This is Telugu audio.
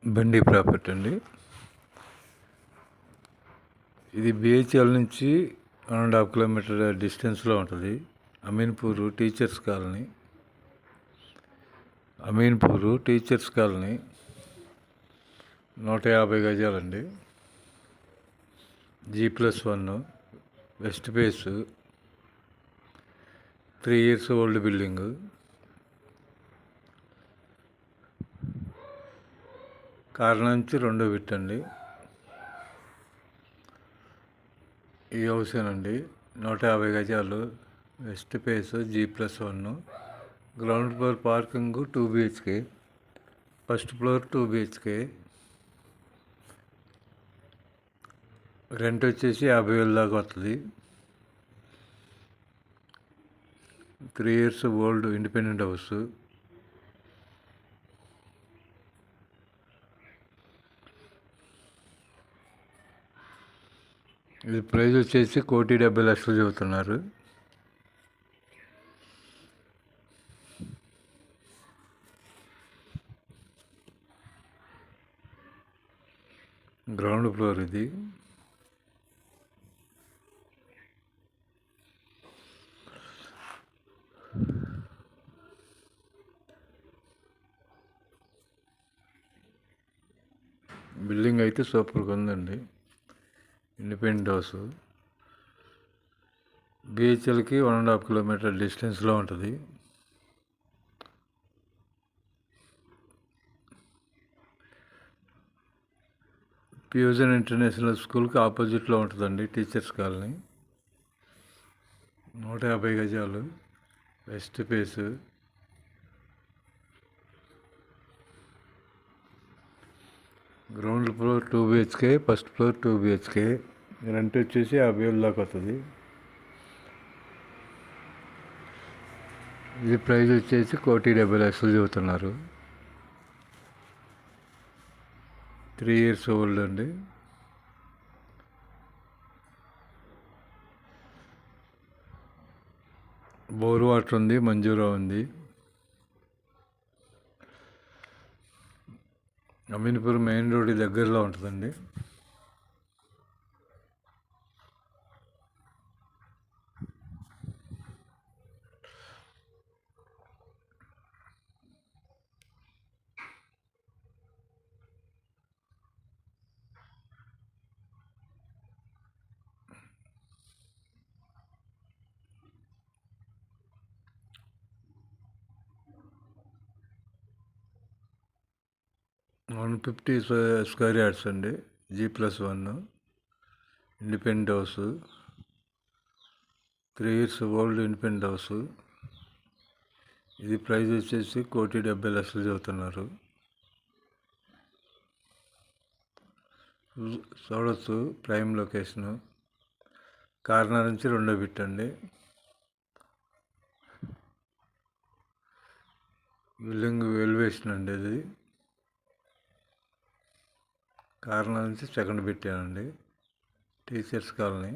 బండి ప్రాపర్టీ అండి. ఇది బిహెచ్ఎల్ నుంచి 1.5 కిలోమీటర్ డిస్టెన్స్లో ఉంటుంది. Ameenpur teachers colony. 150 గజాలండి. G+1 west face, 3 years old building. కారణం నుంచి 2వ బిట్ అండి. ఈ హౌసేనండి. 150 గజాలు, west face, G+1, ground floor parking 2 BHK, first floor 2 BHK. Rent వచ్చేసి 50,000 దాకా వస్తుంది. 3 years ఓల్డ్ ఇండిపెండెంట్ హౌస్. ఇది ప్రైస్ వచ్చేసి 1,70,00,000 చెబుతున్నారు. గ్రౌండ్ ఫ్లోర్ ఇది. బిల్డింగ్ అయితే సూపర్గా ఉందండి. Independent house. బిహెచ్ఎల్కి 1.5 కిలోమీటర్ డిస్టెన్స్లో ఉంటుంది. ఫ్యూజన్ ఇంటర్నేషనల్ స్కూల్కి ఆపోజిట్లో ఉంటుందండి టీచర్స్ కాలనీ. 150 గజాలు, west face. Ground floor 2 BHK, first floor 2 BHK. Rent వచ్చేసి 50,000 దాకా వస్తుంది. ఇది ప్రైస్ వచ్చేసి 1,70,00,000 చెబుతున్నారు. 3 years ఓల్డ్ అండి. బోర్ వాటర్ ఉంది, మంజూరా ఉంది. అమీన్పూర్ మెయిన్ రోడ్ దగ్గరలో ఉంటుందండి. వన్ 150 స్క్వేర్ యార్డ్స్ అండి. G+1 independent house. 3 years old independent house. ఇది ప్రైస్ వచ్చేసి 1,70,00,000 చెబుతున్నారు. చూడొచ్చు, ప్రైమ్ లొకేషను. కార్నర్ నుంచి 2వ బిట్ అండి. బిల్డింగ్ ఎలివేషన్ అండి ఇది. కార్నర్ నుంచి 2nd బిట్ అండి. Teachers colony.